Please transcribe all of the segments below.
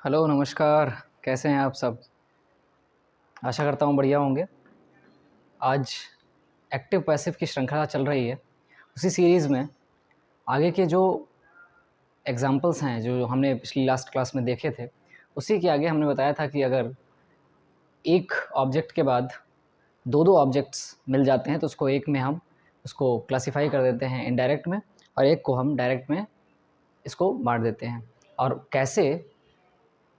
Hello, नमस्कार। कैसे हैं आप सब? आशा करता हूँ बढ़िया होंगे। आज एक्टिव पैसिव की श्रृंखला चल रही है। उसी सीरीज़ में आगे के जो एग्ज़ाम्पल्स हैं, जो हमने पिछली लास्ट क्लास में देखे थे, उसी के आगे हमने बताया था कि अगर एक ऑब्जेक्ट के बाद 2-2 ऑब्जेक्ट्स मिल जाते हैं, तो उसको एक में हम उसको क्लासिफ़ाई कर देते हैं इनडायरेक्ट में, और एक को हम डायरेक्ट में इसको बाँट देते हैं। और कैसे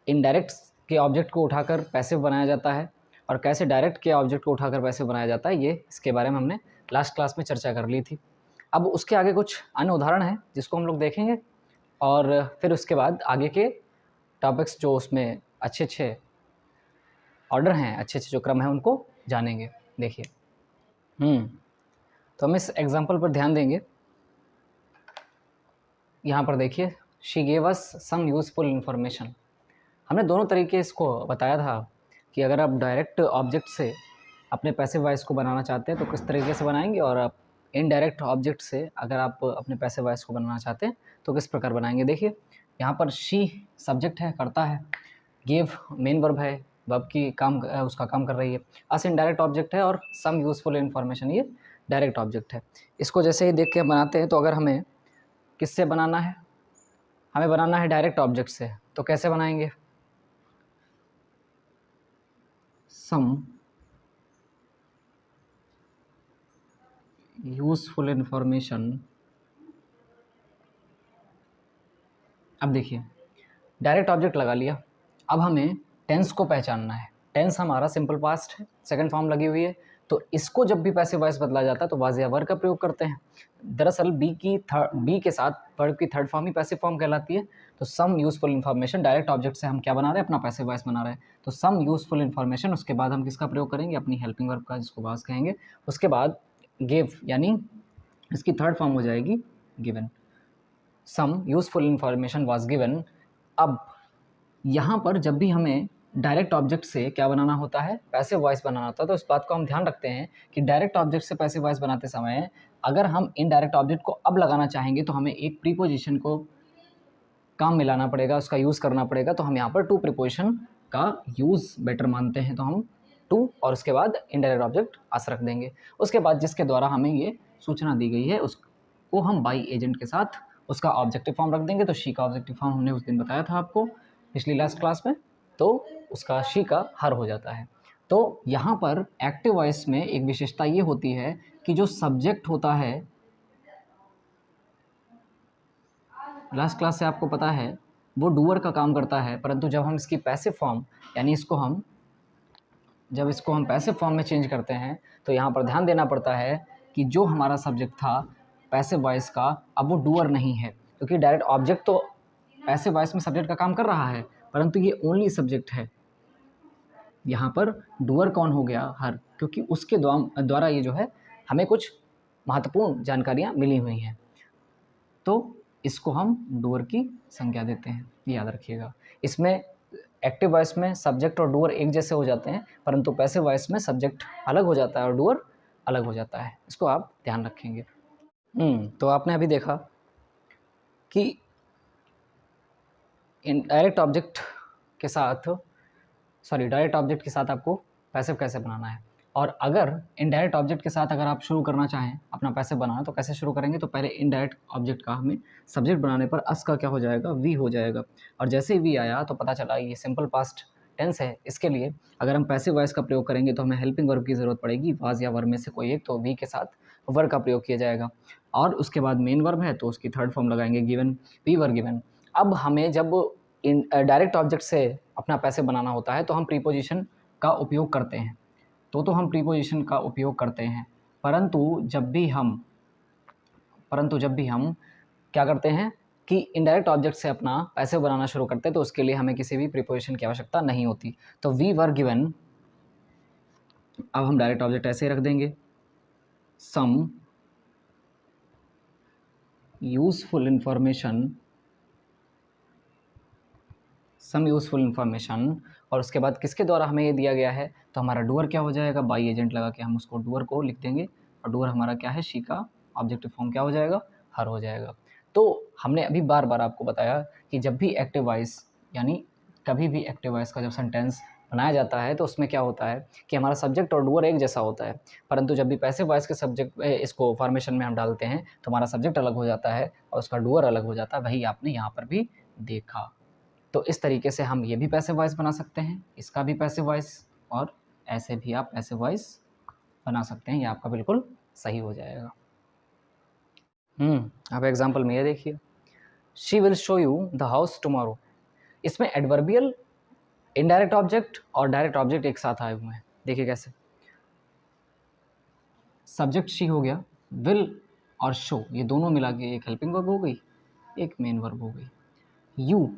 इनडायरेक्ट के ऑब्जेक्ट को उठाकर पैसिव बनाया जाता है और कैसे डायरेक्ट के ऑब्जेक्ट को उठाकर पैसिव बनाया जाता है, ये इसके बारे में हमने लास्ट क्लास में चर्चा कर ली थी। अब उसके आगे कुछ अन्य उदाहरण हैं जिसको हम लोग देखेंगे, और फिर उसके बाद आगे के टॉपिक्स जो उसमें अच्छे ऑर्डर हैं, अच्छे जो क्रम हैं, उनको जानेंगे। देखिए, तो हम इस एग्जाम्पल पर ध्यान देंगे। यहाँ पर देखिए, she gave us some useful information. हमने दोनों तरीके इसको बताया था कि अगर आप डायरेक्ट ऑब्जेक्ट से अपने पैसिव वॉइस को बनाना चाहते हैं तो किस तरीके से बनाएंगे, और आप इनडायरेक्ट ऑब्जेक्ट से अगर आप अपने पैसिव वॉइस को बनाना चाहते हैं तो किस प्रकार बनाएंगे। देखिए, यहाँ पर शी सब्जेक्ट है, करता है, गिव मेन वर्ब है, वर्ब की काम उसका काम कर रही है, अस इनडायरेक्ट ऑब्जेक्ट है, और सम यूज़फुल इन्फॉर्मेशन ये डायरेक्ट ऑब्जेक्ट है। इसको जैसे ही देख के बनाते हैं, तो अगर हमें किससे बनाना है, हमें बनाना है डायरेक्ट ऑब्जेक्ट से, तो कैसे बनाएंगे? सम यूज़फुल इन्फॉर्मेशन। अब देखिए, डायरेक्ट ऑब्जेक्ट लगा लिया। अब हमें टेंस को पहचानना है। टेंस हमारा सिंपल पास्ट है, सेकंड फॉर्म लगी हुई है, तो इसको जब भी पैसिव वॉइस बदला जाता है तो वाज़ या वर का प्रयोग करते हैं। दरअसल बी के साथ वर्ब की थर्ड फॉर्म ही पैसिव फॉर्म कहलाती है। तो सम यूज़फुल इन्फॉर्मेशन, डायरेक्ट ऑब्जेक्ट से हम क्या बना रहे हैं, अपना पैसिव वॉइस बना रहे हैं। तो सम यूज़फुल इन्फॉर्मेशन, उसके बाद हम किसका प्रयोग करेंगे, अपनी हेल्पिंग वर्ब का, जिसको वाज कहेंगे। उसके बाद गिव, यानी इसकी थर्ड फॉर्म हो जाएगी given. Some useful information was given. अब यहाँ पर जब भी हमें डायरेक्ट ऑब्जेक्ट से क्या बनाना होता है, पैसिव वॉइस बनाना होता है, तो इस बात को हम ध्यान रखते हैं कि डायरेक्ट ऑब्जेक्ट से पैसिव वॉइस बनाते समय अगर हम इनडायरेक्ट ऑब्जेक्ट को अब लगाना चाहेंगे तो हमें एक प्रीपोजिशन को काम मिलाना पड़ेगा, उसका यूज़ करना पड़ेगा। तो हम यहाँ पर टू प्रीपोजिशन का यूज़ बेटर मानते हैं, तो हम टू और उसके बाद इनडायरेक्ट ऑब्जेक्ट अस रख देंगे। उसके बाद जिसके द्वारा हमें ये सूचना दी गई है उसको हम बाई एजेंट के साथ उसका ऑब्जेक्टिव फॉर्म रख देंगे। तो शी का ऑब्जेक्टिव फॉर्म हमने उस दिन बताया था आपको पिछली लास्ट क्लास में, तो उसका शी का हर हो जाता है। तो यहाँ पर एक्टिव वॉइस में एक विशेषता ये होती है कि जो सब्जेक्ट होता है, लास्ट क्लास से आपको पता है, वो डूअर का काम करता है, परंतु जब हम इसकी पैसिव फॉर्म, यानी जब इसको हम पैसिव फॉर्म में चेंज करते हैं, तो यहाँ पर ध्यान देना पड़ता है कि जो हमारा सब्जेक्ट था पैसिव वॉइस का, अब वो डूअर नहीं है, क्योंकि डायरेक्ट ऑब्जेक्ट तो पैसिव वॉइस में सब्जेक्ट का काम कर रहा है, परंतु ये ओनली सब्जेक्ट है। यहाँ पर डूअर कौन हो गया, हर, क्योंकि उसके द्वारा ये जो है हमें कुछ महत्वपूर्ण जानकारियाँ मिली हुई हैं, तो इसको हम डूअर की संज्ञा देते हैं, ये याद रखिएगा। इसमें एक्टिव वॉइस में सब्जेक्ट और डूअर एक जैसे हो जाते हैं, परंतु पैसिव वॉइस में सब्जेक्ट अलग हो जाता है और डूअर अलग हो जाता है, इसको आप ध्यान रखेंगे। तो आपने अभी देखा कि डायरेक्ट ऑब्जेक्ट के साथ आपको पैसिव कैसे बनाना है, और अगर इनडायरेक्ट ऑब्जेक्ट के साथ अगर आप शुरू करना चाहें अपना पैसिव बनाना, तो कैसे शुरू करेंगे। तो पहले इनडायरेक्ट ऑब्जेक्ट का हमें सब्जेक्ट बनाने पर अस का क्या हो जाएगा, वी हो जाएगा, और जैसे ही वी आया तो पता चला ये सिंपल पास्ट टेंस है। इसके लिए अगर हम पैसिव वॉइस का प्रयोग करेंगे तो हमें हेल्पिंग वर्ब की ज़रूरत पड़ेगी, वाज या वर्ब में से कोई एक, तो वी के साथ वर्ब का प्रयोग किया जाएगा, और उसके बाद मेन वर्ब है तो उसकी थर्ड फॉर्म लगाएंगे गिवन, वी वर गिवन। अब हमें जब इन डायरेक्ट ऑब्जेक्ट से अपना पैसिव बनाना होता है तो हम प्रीपोजिशन का उपयोग करते हैं, तो हम प्रीपोजिशन का उपयोग करते हैं, परंतु जब भी हम क्या करते हैं कि इनडायरेक्ट ऑब्जेक्ट से अपना पैसिव बनाना शुरू करते हैं, तो उसके लिए हमें किसी भी प्रीपोजिशन की आवश्यकता नहीं होती। तो वी वर गिवन, अब हम डायरेक्ट ऑब्जेक्ट ऐसे ही रख देंगे, सम यूज़फुल इन्फॉर्मेशन, और उसके बाद किसके द्वारा हमें ये दिया गया है, तो हमारा डूअर क्या हो जाएगा, बाई एजेंट लगा के हम उसको डूअर को लिख देंगे, और डूअर हमारा क्या है, शी का ऑब्जेक्टिव फॉर्म क्या हो जाएगा, हर हो जाएगा। तो हमने अभी बार बार आपको बताया कि जब भी एक्टिव वॉइस यानी कभी भी एक्टिव वॉइस का जब सेंटेंस बनाया जाता है तो उसमें क्या होता है कि हमारा सब्जेक्ट और डूअर एक जैसा होता है, परंतु जब भी पैसिव वॉइस के सब्जेक्ट इसको फॉर्मेशन में हम डालते हैं तो हमारा सब्जेक्ट अलग हो जाता है और उसका डूअर अलग हो जाता है। वही आपने यहाँ पर भी देखा। तो इस तरीके से हम ये भी पैसिव वॉइस बना सकते हैं, इसका भी पैसिव वॉइस, और ऐसे भी आप पैसिव वॉइस बना सकते हैं। ये आपका बिल्कुल सही हो जाएगा। अब एग्जाम्पल में ये देखिए, she will show you the house tomorrow. इसमें एडवर्बियल, इनडायरेक्ट ऑब्जेक्ट और डायरेक्ट ऑब्जेक्ट एक साथ आए हुए हैं। देखिए कैसे, सब्जेक्ट शी हो गया, विल और शो ये दोनों मिला के एक हेल्पिंग वर्ब हो गई, एक मेन वर्ब हो गई। यू,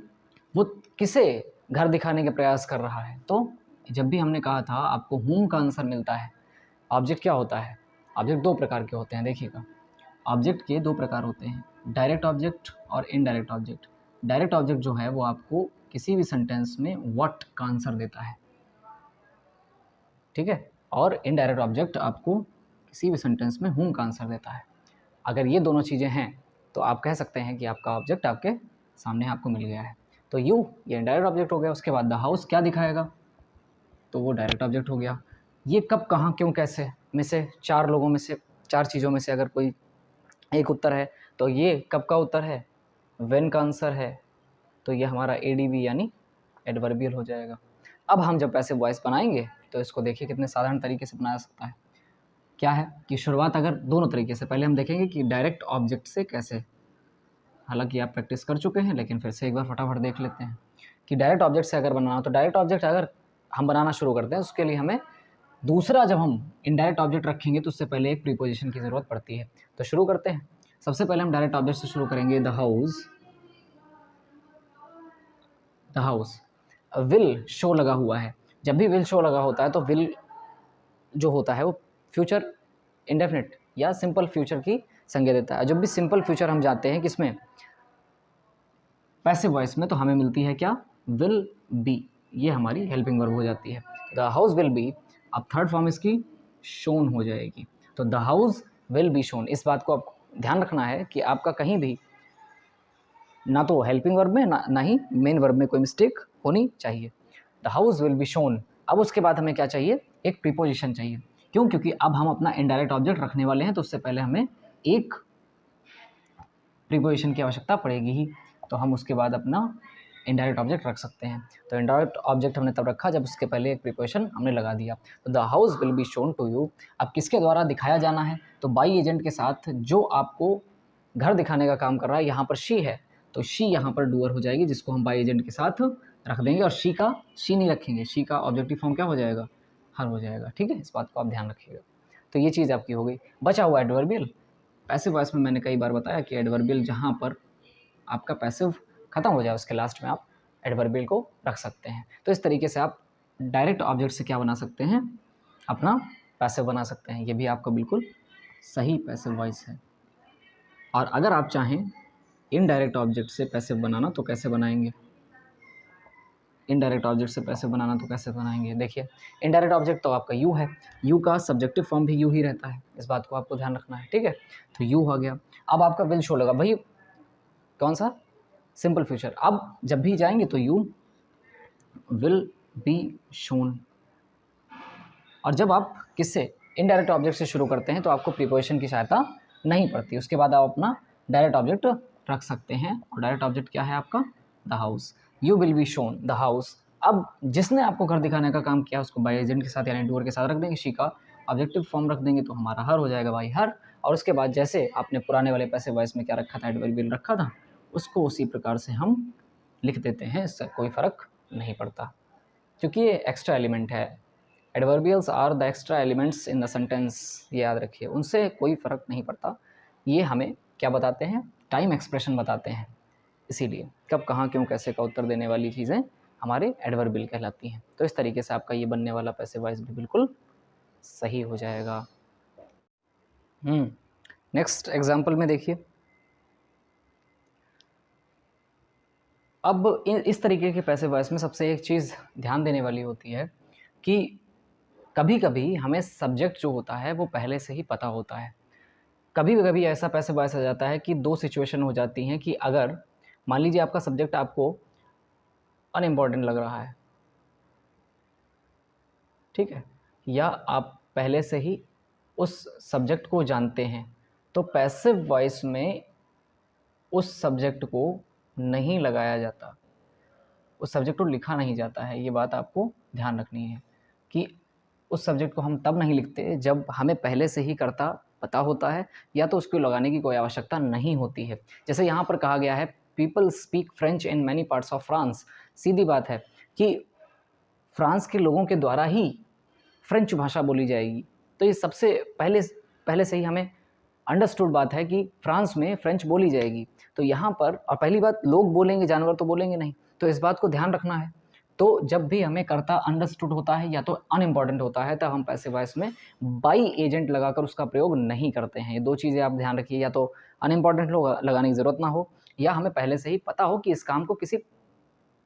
वो किसे घर दिखाने के प्रयास कर रहा है। तो जब भी हमने कहा था आपको whom का आंसर मिलता है, ऑब्जेक्ट क्या होता है, ऑब्जेक्ट दो प्रकार के होते हैं। देखिएगा, ऑब्जेक्ट के दो प्रकार होते हैं, डायरेक्ट ऑब्जेक्ट और इनडायरेक्ट ऑब्जेक्ट। डायरेक्ट ऑब्जेक्ट जो है वो आपको किसी भी सेंटेंस में व्हाट का आंसर देता है, ठीक है, और इनडायरेक्ट ऑब्जेक्ट आपको किसी भी सेंटेंस में whom का आंसर देता है। अगर ये दोनों चीज़ें हैं तो आप कह सकते हैं कि आपका ऑब्जेक्ट आपके सामने आपको मिल गया है। तो यू ये इनडायरेक्ट ऑब्जेक्ट हो गया। उसके बाद द हाउस क्या दिखाएगा, तो वो डायरेक्ट ऑब्जेक्ट हो गया। ये कब, कहाँ, क्यों, कैसे में से चार लोगों में से, चार चीज़ों में से अगर कोई एक उत्तर है तो ये कब का उत्तर है, व्हेन का आंसर है, तो ये हमारा एडीवी यानी एडवर्बियल हो जाएगा। अब हम जब पैसिव वॉइस बनाएंगे तो इसको देखिए कितने साधारण तरीके से बनाया सकता है। क्या है कि शुरुआत अगर दोनों तरीके से, पहले हम देखेंगे कि डायरेक्ट ऑब्जेक्ट से कैसे, हालांकि आप प्रैक्टिस कर चुके हैं लेकिन फिर से एक बार फटाफट देख लेते हैं कि डायरेक्ट ऑब्जेक्ट से अगर बनाना, तो डायरेक्ट ऑब्जेक्ट अगर हम बनाना शुरू करते हैं उसके लिए हमें दूसरा, जब हम इनडायरेक्ट ऑब्जेक्ट रखेंगे तो उससे पहले एक प्रीपोजिशन की ज़रूरत पड़ती है। तो शुरू करते हैं। सबसे पहले हम डायरेक्ट ऑब्जेक्ट से शुरू करेंगे, the house. The house, will show लगा हुआ है। जब भी विल शो लगा होता है तो विल जो होता है वो फ्यूचर इंडेफिनिट या सिंपल फ्यूचर की संज्ञा देता है। जब भी सिंपल फ्यूचर हम जाते हैं किसमें, पैसिव वॉइस में, तो हमें मिलती है क्या, विल बी। ये हमारी हेल्पिंग वर्ब हो जाती है। द हाउस विल बी, अब थर्ड फॉर्म इसकी शोन हो जाएगी। तो the house will be shown. इस बात को आप ध्यान रखना है कि आपका कहीं भी ना तो हेल्पिंग वर्ब में ना ही मेन वर्ब में कोई मिस्टेक होनी चाहिए। The house will be shown. अब उसके बाद हमें क्या चाहिए, एक प्रीपोजिशन चाहिए। क्यों, क्योंकि अब हम अपना इनडायरेक्ट ऑब्जेक्ट रखने वाले हैं तो उससे पहले हमें एक प्रीपोजिशन की आवश्यकता पड़ेगी ही। तो हम उसके बाद अपना इनडायरेक्ट ऑब्जेक्ट रख सकते हैं। तो इनडायरेक्ट ऑब्जेक्ट हमने तब रखा जब उसके पहले एक प्रीपोजिशन हमने लगा दिया। तो the house will be shown to you. अब किसके द्वारा दिखाया जाना है, तो बाई एजेंट के साथ जो आपको घर दिखाने का काम कर रहा है। यहाँ पर शी है तो शी यहाँ पर डूअर हो जाएगी जिसको हम बाई एजेंट के साथ रख देंगे, और शी नहीं रखेंगे, शी का ऑब्जेक्टिव फॉर्म क्या हो जाएगा, हर हो जाएगा। ठीक है, इस बात को आप ध्यान रखिएगा। तो ये चीज़ आपकी हो गई। बचा हुआ एडवर्बियल। पैसिव वॉइस में मैंने कई बार बताया कि एडवर्बियल जहाँ पर आपका पैसिव खत्म हो जाए उसके लास्ट में आप एडवर्बियल को रख सकते हैं। तो इस तरीके से आप डायरेक्ट ऑब्जेक्ट से क्या बना सकते हैं, अपना पैसिव बना सकते हैं। ये भी आपका बिल्कुल सही पैसिव वॉइस है। और अगर आप चाहें इनडायरेक्ट ऑब्जेक्ट से पैसिव बनाना तो कैसे बनाएंगे, इनडायरेक्ट ऑब्जेक्ट से पैसिव बनाना तो कैसे बनाएंगे। देखिए, इनडायरेक्ट ऑब्जेक्ट तो आपका यू है, यू का सब्जेक्टिव फॉर्म भी यू ही रहता है, इस बात को आपको ध्यान रखना है। ठीक है, तो यू हो गया। अब आपका विल शो लगा, भाई कौन सा, सिंपल फ्यूचर। अब जब भी जाएंगे तो यू विल बी शोन। और जब आप किससे, इनडायरेक्ट ऑब्जेक्ट से शुरू करते हैं तो आपको प्रीपोजिशन की सहायता नहीं पड़ती। उसके बाद आप अपना डायरेक्ट ऑब्जेक्ट रख सकते हैं। और डायरेक्ट ऑब्जेक्ट क्या है आपका, the house. You will be shown the house. अब जिसने आपको घर दिखाने का काम किया उसको बाई एजेंट के साथ यानी डूअर के साथ रख देंगे, शी का ऑब्जेक्टिव फॉर्म रख देंगे तो हमारा हर हो जाएगा, भाई हर। और उसके बाद जैसे आपने पुराने वाले पैसिव वॉइस में क्या रखा था, एडवर्बियल रखा था, उसको उसी प्रकार से हम लिख देते हैं। इससे कोई फ़र्क नहीं पड़ता क्योंकि ये एक्स्ट्रा एलिमेंट है। Adverbials are the extra elements in the sentence, ये याद रखिए, उनसे कोई फ़र्क नहीं पड़ता। ये हमें क्या बताते हैं, टाइम एक्सप्रेशन बताते हैं। इसीलिए कब, कहाँ, क्यों, कैसे का उत्तर देने वाली चीज़ें हमारे एडवर्बियल कहलाती हैं। तो इस तरीके से आपका ये बनने वाला पैसिव वॉइस भी बिल्कुल सही हो जाएगा। नेक्स्ट एग्जाम्पल में देखिए, अब इस तरीके के पैसिव वॉइस में सबसे एक चीज़ ध्यान देने वाली होती है कि कभी कभी हमें सब्जेक्ट जो होता है वो पहले से ही पता होता है। कभी कभी ऐसा पैसिव वॉइस आ जाता है कि दो सिचुएशन हो जाती हैं कि अगर मान लीजिए आपका सब्जेक्ट आपको अनइम्पॉर्टेंट लग रहा है, ठीक है, या आप पहले से ही उस सब्जेक्ट को जानते हैं, तो पैसिव वॉइस में उस सब्जेक्ट को नहीं लगाया जाता, उस सब्जेक्ट को लिखा नहीं जाता है। ये बात आपको ध्यान रखनी है कि उस सब्जेक्ट को हम तब नहीं लिखते जब हमें पहले से ही कर्ता पता होता है या तो उसको लगाने की कोई आवश्यकता नहीं होती है। जैसे यहाँ पर कहा गया है people speak French in many parts of France. सीधी बात है कि फ्रांस के लोगों के द्वारा ही फ्रेंच भाषा बोली जाएगी। तो ये सबसे पहले से ही हमें अंडरस्टूड बात है कि फ्रांस में फ्रेंच बोली जाएगी। तो यहाँ पर, और पहली बात, लोग बोलेंगे, जानवर तो बोलेंगे नहीं, तो इस बात को ध्यान रखना है। तो जब भी हमें कर्ता अंडरस्टूड होता है या तो अनइम्पॉर्टेंट होता है, तब हम पैसिव वॉइस में बाई एजेंट लगाकर उसका प्रयोग नहीं करते हैं। ये दो चीज़ें आप ध्यान रखिए, या तो अनइम्पॉर्टेंट लगाने की ज़रूरत ना हो, या हमें पहले से ही पता हो कि इस काम को किसी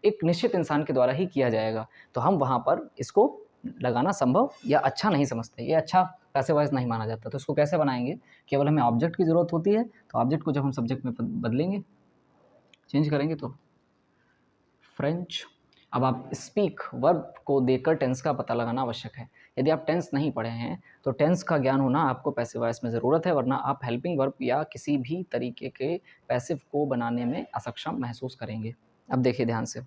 एक निश्चित इंसान के द्वारा ही किया जाएगा, तो हम वहाँ पर इसको लगाना संभव या अच्छा नहीं समझते, ये अच्छा पैसिव वॉइस नहीं माना जाता। तो इसको कैसे बनाएंगे? केवल हमें ऑब्जेक्ट की ज़रूरत होती है, तो ऑब्जेक्ट को जब हम सब्जेक्ट में बदलेंगे, चेंज करेंगे, तो फ्रेंच। अब आप स्पीक वर्ब को देखकर टेंस का पता लगाना आवश्यक है। यदि आप टेंस नहीं पढ़े हैं तो टेंस का ज्ञान होना आपको पैसिव वॉइस में ज़रूरत है, वरना आप हेल्पिंग वर्ब या किसी भी तरीके के पैसिव को बनाने में असक्षम महसूस करेंगे। अब देखिए ध्यान से,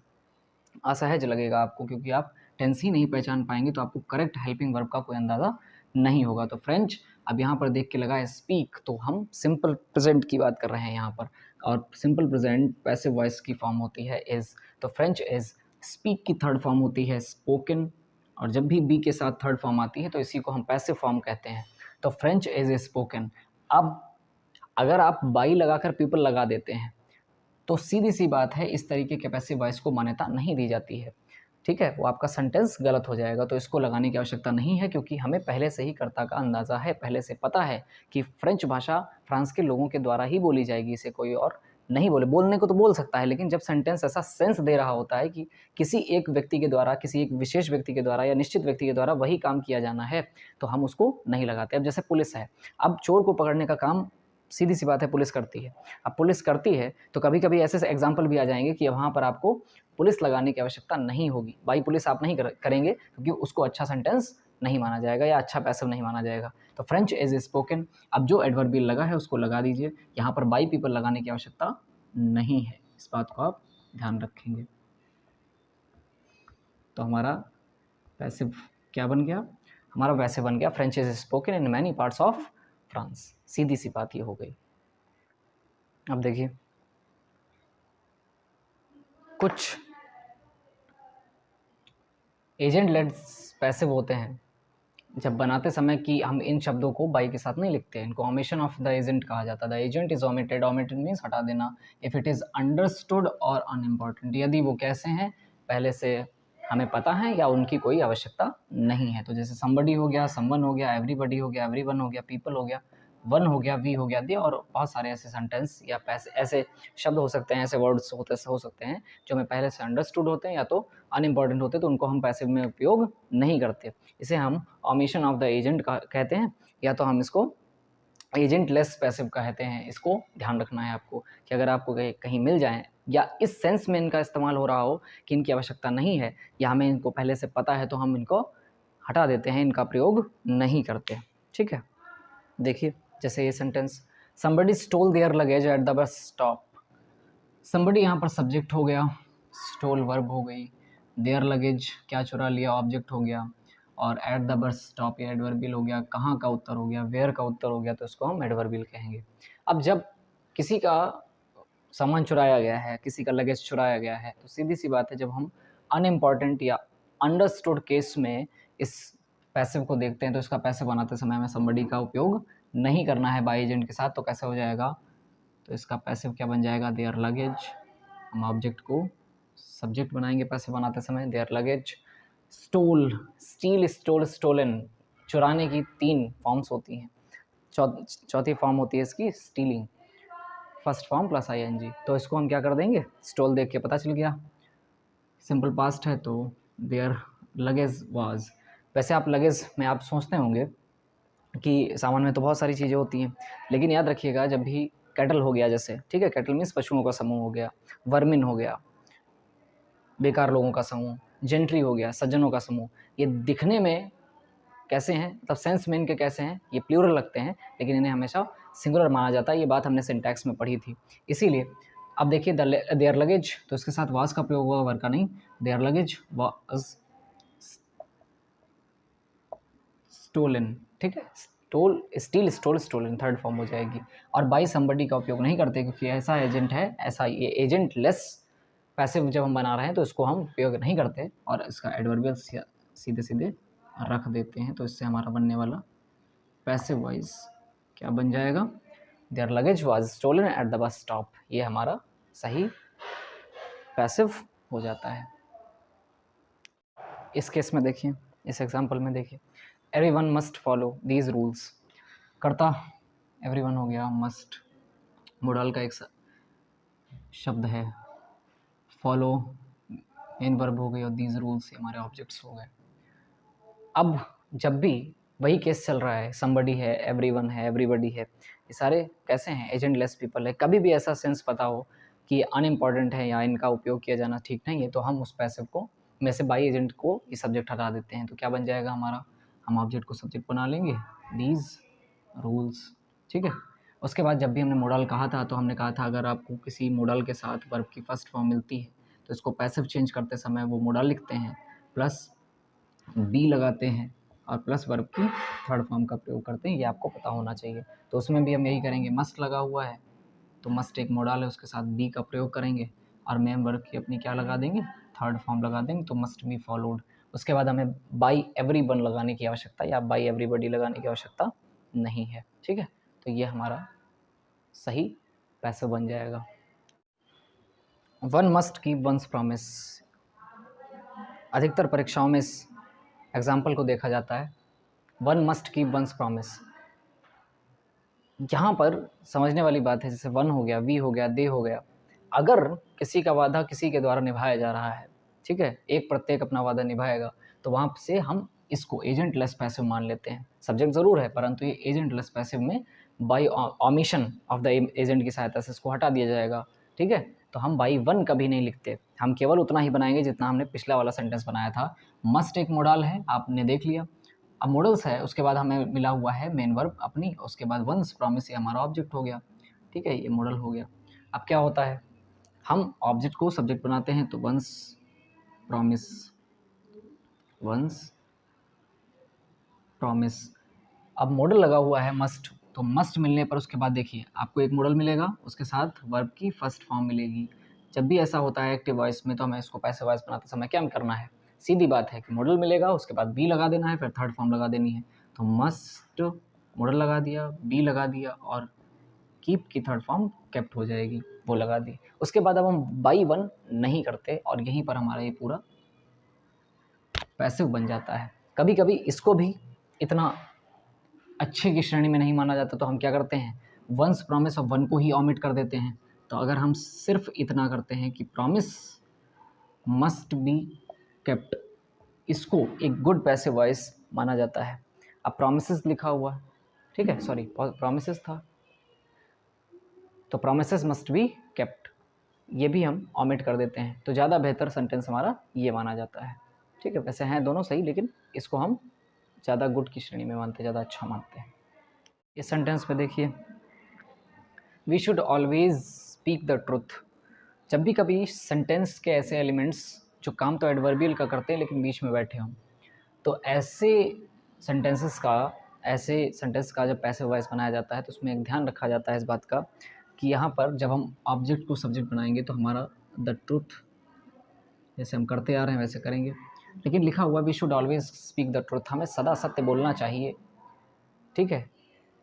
असहज लगेगा आपको क्योंकि आप टेंस ही नहीं पहचान पाएंगे, तो आपको करेक्ट हेल्पिंग वर्ब का कोई अंदाज़ा नहीं होगा। तो फ्रेंच, अब यहाँ पर देख के लगा है स्पीक, तो हम सिंपल प्रेजेंट की बात कर रहे हैं यहाँ पर, और सिंपल प्रेजेंट पैसिव वॉइस की फॉर्म होती है इज़। तो फ्रेंच इज़, स्पीक की थर्ड फॉर्म होती है स्पोकन, और जब भी बी के साथ थर्ड फॉर्म आती है तो इसी को हम पैसिव फॉर्म कहते हैं। तो फ्रेंच इज़ स्पोकन। अब अगर आप बाई लगाकर पीपल लगा देते हैं तो सीधी सी बात है, इस तरीके के पैसिव वॉइस को मान्यता नहीं दी जाती है, ठीक है, वो आपका सेंटेंस गलत हो जाएगा। तो इसको लगाने की आवश्यकता नहीं है, क्योंकि हमें पहले से ही कर्ता का अंदाज़ा है, पहले से पता है कि फ्रेंच भाषा फ्रांस के लोगों के द्वारा ही बोली जाएगी, इसे कोई और नहीं बोलने को तो बोल सकता है, लेकिन जब सेंटेंस ऐसा सेंस दे रहा होता है कि किसी एक व्यक्ति के द्वारा, किसी एक विशेष व्यक्ति के द्वारा या निश्चित व्यक्ति के द्वारा वही काम किया जाना है, तो हम उसको नहीं लगाते। अब जैसे पुलिस है, अब चोर को पकड़ने का काम सीधी सी बात है पुलिस करती है। अब पुलिस करती है तो कभी कभी ऐसे एग्जाम्पल भी आ जाएंगे कि वहाँ पर आपको पुलिस लगाने की आवश्यकता नहीं होगी, बाई पुलिस आप नहीं करेंगे, क्योंकि उसको अच्छा सेंटेंस नहीं माना जाएगा या अच्छा पैसिव नहीं माना जाएगा। तो फ्रेंच इज स्पोकन। अब जो एडवर्बियल लगा है उसको लगा दीजिए, यहाँ पर बाई पीपल लगाने की आवश्यकता नहीं है, इस बात को आप ध्यान रखेंगे। तो हमारा पैसिव क्या बन गया? हमारा पैसिव बन गया French is spoken in many parts of France. सीधी सी बात ये हो गई। अब देखिए, कुछ एजेंट लेड पैसिव होते हैं जब बनाते समय कि हम इन शब्दों को बाई के साथ नहीं लिखते हैं, इनको ओमिशन ऑफ द एजेंट कहा जाता है। The agent is omitted, omitted means हटा देना, इफ इट इज़ अंडरस्टूड और अनइम्पॉर्टेंट, यदि वो कैसे हैं, पहले से हमें पता है या उनकी कोई आवश्यकता नहीं है। तो जैसे समबडी हो गया, समवन हो गया, एवरीबडी हो गया, एवरीवन हो गया, पीपल हो गया, वन हो गया, वी हो गया, दे, और बहुत सारे ऐसे सेंटेंस या ऐसे शब्द हो सकते हैं, ऐसे वर्ड्स हो सकते हैं जो हमें पहले से अंडरस्टूड होते हैं या तो अनइम्पॉर्टेंट होते हैं, तो उनको हम पैसिव में उपयोग नहीं करते। इसे हम ओमिशन ऑफ द एजेंट कहते हैं, या तो हम इसको एजेंट लेस पैसिव कहते हैं। इसको ध्यान रखना है आपको कि अगर आपको कहीं मिल जाए या इस सेंस में इनका इस्तेमाल हो रहा हो कि इनकी आवश्यकता नहीं है या हमें इनको पहले से पता है, तो हम इनको हटा देते हैं, इनका प्रयोग नहीं करते, ठीक है। देखिए जैसे ये sentence, somebody stole their luggage at the bus stop। somebody यहाँ पर सब्जेक्ट हो गया, stole वर्ब हो गई, their luggage क्या चुरा लिया ऑब्जेक्ट हो गया, और at the bus stop ये एडवर्बियल हो गया, कहाँ का उत्तर हो गया, where का उत्तर हो गया, तो इसको हम एडवर्बियल कहेंगे। अब जब किसी का सामान चुराया गया है, किसी का लगेज चुराया गया है, तो सीधी सी बात है, जब हम अनइम्पॉर्टेंट या अंडरस्टूड केस में इस पैसिव को देखते हैं तो इसका पैसिव बनाते समय हमें somebody का उपयोग नहीं करना है बाई एजेंट के साथ। तो कैसे हो जाएगा? तो इसका पैसिव क्या बन जाएगा? Their luggage. हम ऑब्जेक्ट को सब्जेक्ट बनाएंगे पैसिव बनाते समय, their luggage. Stole, steal, stole, stolen, चुराने की 3 फॉर्म्स होती हैं। चौथी फॉर्म होती है इसकी stealing, first form plus ING। तो इसको हम क्या कर देंगे? स्टोल देख के पता चल गया, सिंपल पास्ट है, तो देयर लगेज वाज। वैसे आप लगेज में आप सोचते होंगे कि सामान में तो बहुत सारी चीज़ें होती हैं, लेकिन याद रखिएगा जब भी कैटल हो गया, जैसे, ठीक है, कैटल मीन्स पशुओं का समूह हो गया, वर्मिन हो गया, बेकार लोगों का समूह, जेंट्री हो गया, सज्जनों का समूह। ये दिखने में कैसे हैं, मतलब सेंस में इनके कैसे हैं, ये प्लूरल लगते हैं, लेकिन इन्हें हमेशा सिंगुलर माना जाता है। ये बात हमने सिंटैक्स में पढ़ी थी। इसीलिए अब देखिए देयर लगेज, तो इसके साथ वाज का प्रयोग हुआ, वर का नहीं। देयर लगेज वाज स्टोलन, ठीक है, steal stole stolen third form हो जाएगी। और बाई समबडी का उपयोग नहीं करते, क्योंकि ऐसा एजेंट है, ऐसा ये एजेंट लेस पैसिव जब हम बना रहे हैं तो इसको हम उपयोग नहीं करते, और इसका एडवर्बियल सीधे सीधे रख देते हैं। तो इससे हमारा बनने वाला पैसिव वॉइस क्या बन जाएगा, their luggage was stolen at the bus stop. ये हमारा सही पैसिव हो जाता है। इस केस में देखिए, इस एग्जांपल में देखिए, everyone must follow these rules. कर्ता एवरीवन हो गया, मस्ट मोडल का एक शब्द है, फॉलो मेन वर्ब हो गई, और दीज रूल्स हमारे ऑब्जेक्ट्स हो गए। अब जब भी वही केस चल रहा है, समबडी है, एवरीवन है, एवरीबडी है, ये सारे कैसे हैं, एजेंट लेस पीपल है। कभी भी ऐसा सेंस पता हो कि अनइम्पॉर्टेंट है या इनका उपयोग किया जाना ठीक नहीं है, तो हम उस पैसिव को में से बाई एजेंट को ये सब्जेक्ट हटा देते हैं। तो क्या बन जाएगा हमारा, हम ऑब्जेक्ट को सब्जेक्ट बना लेंगे, दीज रूल्स, ठीक है। उसके बाद जब भी हमने मोडल कहा था, तो हमने कहा था अगर आपको किसी मोडल के साथ वर्ब की फर्स्ट फॉर्म मिलती है तो इसको पैसिव चेंज करते समय वो मोडल लिखते हैं, प्लस बी लगाते हैं, और प्लस वर्ब की थर्ड फॉर्म का प्रयोग करते हैं। ये आपको पता होना चाहिए। तो उसमें भी हम यही करेंगे, मस्ट लगा हुआ है तो मस्ट एक मोडल है, उसके साथ बी का प्रयोग करेंगे, और मेन वर्ब की अपनी क्या लगा देंगे, थर्ड फॉर्म लगा देंगे, तो मस्ट बी फॉलोड। उसके बाद हमें बाई एवरीवन लगाने की आवश्यकता या बाई एवरीबडी लगाने की आवश्यकता नहीं है, ठीक है। तो ये हमारा सही पैसिव बन जाएगा। One must keep once promise. अधिकतर परीक्षाओं में इस एग्जाम्पल को देखा जाता है, one must keep once promise. यहाँ पर समझने वाली बात है, जैसे वन हो गया, वी हो गया, दे हो गया, अगर किसी का वादा किसी के द्वारा निभाया जा रहा है, ठीक है, एक प्रत्येक अपना वादा निभाएगा, तो वहाँ से हम इसको एजेंट लेस पैसिव मान लेते हैं। सब्जेक्ट ज़रूर है, परंतु ये एजेंट लेस पैसिव में by omission of the agent की सहायता से इसको हटा दिया जाएगा, ठीक है। तो हम बाई वन कभी नहीं लिखते, हम केवल उतना ही बनाएंगे जितना हमने पिछला वाला सेंटेंस बनाया था। मस्ट एक मोडल है, आपने देख लिया। अब मॉडल्स है, उसके बाद हमें मिला हुआ है मेन वर्ब अपनी, उसके बाद वंस प्रॉमिस, ये हमारा ऑब्जेक्ट हो गया, ठीक है, ये मॉडल हो गया। अब क्या होता है, हम ऑब्जेक्ट को सब्जेक्ट बनाते हैं, तो वंस प्रॉमिस, वंस प्रॉमिस। अब मॉडल लगा हुआ है मस्ट, तो मस्ट मिलने पर उसके बाद देखिए आपको एक मॉडल मिलेगा, उसके साथ वर्ब की फर्स्ट फॉर्म मिलेगी। जब भी ऐसा होता है एक्टिव वॉइस में, तो हमें इसको पैसिव वॉइस बनाते समय क्या करना है, सीधी बात है कि मॉडल मिलेगा, उसके बाद बी लगा देना है, फिर थर्ड फॉर्म लगा देनी है। तो मस्ट मॉडल लगा दिया, बी लगा दिया, और कीप की थर्ड फॉर्म केप्ट हो जाएगी, वो लगा दी। उसके बाद अब हम बाई वन नहीं करते, और यहीं पर हमारा ये पूरा पैसिव बन जाता है। कभी कभी इसको भी इतना अच्छे की श्रेणी में नहीं माना जाता, तो हम क्या करते हैं, वंस प्रॉमिस और वन को ही ऑमिट कर देते हैं। तो अगर हम सिर्फ इतना करते हैं कि प्रॉमिस मस्ट बी केप्ट, इसको एक गुड पैसिव वॉइस माना जाता है। अब प्रॉमिसेस लिखा हुआ, ठीक है, सॉरी प्रॉमिसेस था, तो प्रॉमिसेस मस्ट बी केप्ट, ये भी हम ऑमिट कर देते हैं, तो ज़्यादा बेहतर सेंटेंस हमारा ये माना जाता है, ठीक है। वैसे हैं दोनों सही, लेकिन इसको हम ज़्यादा गुड की श्रेणी में मानते हैं, ज़्यादा अच्छा मानते हैं। इस सेंटेंस पे देखिए, we should always speak the truth. जब भी कभी सेंटेंस के ऐसे एलिमेंट्स जो काम तो एडवर्बियल का करते हैं लेकिन बीच में बैठे हों, तो ऐसे सेंटेंस का जब पैसिव वॉइस बनाया जाता है, तो उसमें एक ध्यान रखा जाता है इस बात का कि यहाँ पर जब हम ऑब्जेक्ट को सब्जेक्ट बनाएंगे, तो हमारा द ट्रुथ जैसे हम करते आ रहे हैं वैसे करेंगे, लेकिन लिखा हुआ we should always speak the truth, हमें सदा सत्य बोलना चाहिए, ठीक है।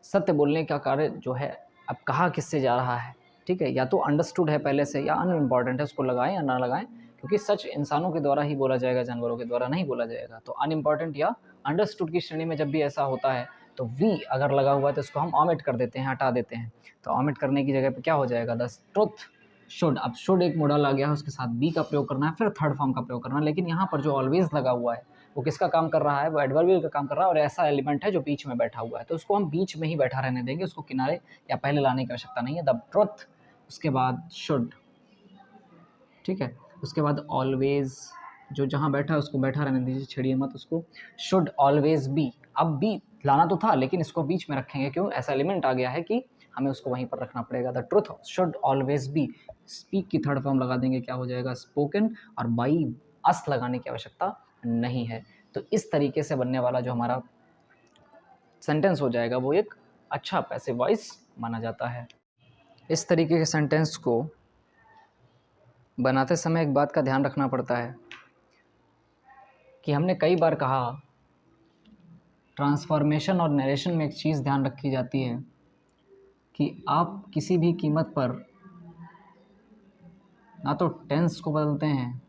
सत्य बोलने का कार्य जो है, अब कहा किससे जा रहा है, ठीक है, या तो अंडरस्टूड है पहले से, या अनइम्पॉर्टेंट है, उसको लगाएं या ना लगाएं, क्योंकि सच इंसानों के द्वारा ही बोला जाएगा, जानवरों के द्वारा नहीं बोला जाएगा। तो अनइम्पॉर्टेंट या अंडरस्टूड की श्रेणी में जब भी ऐसा होता है, तो वी अगर लगा हुआ है तो इसको हम ऑमिट कर देते हैं, हटा देते हैं। तो ऑमिट करने की जगह पे क्या हो जाएगा, द ट्रुथ शुड। अब शुड एक मॉडल आ गया है, उसके साथ बी का प्रयोग करना है, फिर थर्ड फॉर्म का प्रयोग करना है, लेकिन यहाँ पर जो ऑलवेज लगा हुआ है वो किसका काम कर रहा है, वो एडवर्बियल का काम कर रहा है, और ऐसा एलिमेंट है जो बीच में बैठा हुआ है, तो उसको हम बीच में ही बैठा रहने देंगे, उसको किनारे या पहले लाने की आवश्यकता नहीं है। द ट्रुथ, उसके बाद शुड, ठीक है। उसके बाद ऑलवेज, जो जहाँ बैठा है उसको बैठा रहने दीजिए, छेड़िए मत उसको। शुड ऑलवेज बी, अब बी लाना तो था लेकिन इसको बीच में रखेंगे, क्यों? ऐसा एलिमेंट आ गया है कि हमें उसको वहीं पर रखना पड़ेगा। The truth should always be, speak की थर्ड फॉर्म लगा देंगे, क्या हो जाएगा? स्पोकन, और बाई अस लगाने की आवश्यकता नहीं है। तो इस तरीके से बनने वाला जो हमारा सेंटेंस हो जाएगा वो एक अच्छा पैसिव वॉइस माना जाता है। इस तरीके के सेंटेंस को बनाते समय एक बात का ध्यान रखना पड़ता है कि हमने कई बार कहा ट्रांसफॉर्मेशन और नरेशन में एक चीज़ ध्यान रखी जाती है कि आप किसी भी कीमत पर ना तो टेंस को बदलते हैं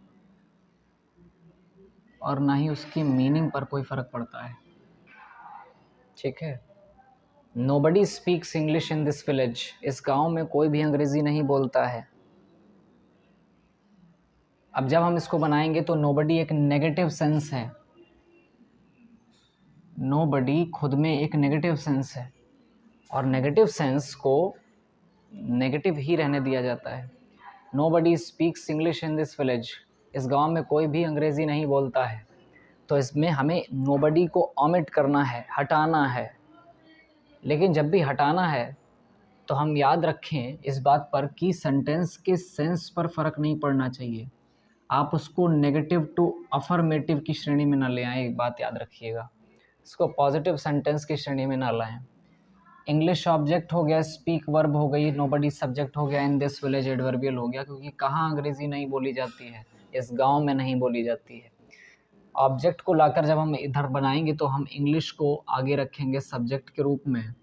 और ना ही उसकी मीनिंग पर कोई फ़र्क पड़ता है, ठीक है? Nobody speaks English in this village, इस गांव में कोई भी अंग्रेज़ी नहीं बोलता है। अब जब हम इसको बनाएंगे तो नोबडी एक नेगेटिव सेंस है, नोबडी खुद में एक नेगेटिव सेंस है और नेगेटिव सेंस को नेगेटिव ही रहने दिया जाता है। Nobody speaks English in this village, इस गांव में कोई भी अंग्रेज़ी नहीं बोलता है। तो इसमें हमें नोबडी को ओमिट करना है, हटाना है। लेकिन जब भी हटाना है तो हम याद रखें इस बात पर कि सेंटेंस के सेंस पर फ़र्क नहीं पड़ना चाहिए। आप उसको नेगेटिव टू अफर्मेटिव की श्रेणी में ना ले आएँ, एक बात याद रखिएगा। इसको पॉजिटिव सेंटेंस की श्रेणी में ना लाएं। इंग्लिश ऑब्जेक्ट हो गया, स्पीक वर्ब हो गई, नोबडी सब्जेक्ट हो गया, इन दिस विलेज एडवर्बियल हो गया, क्योंकि कहाँ अंग्रेज़ी नहीं बोली जाती है? इस गांव में नहीं बोली जाती है। ऑब्जेक्ट को लाकर जब हम इधर बनाएंगे तो हम इंग्लिश को आगे रखेंगे सब्जेक्ट के रूप में,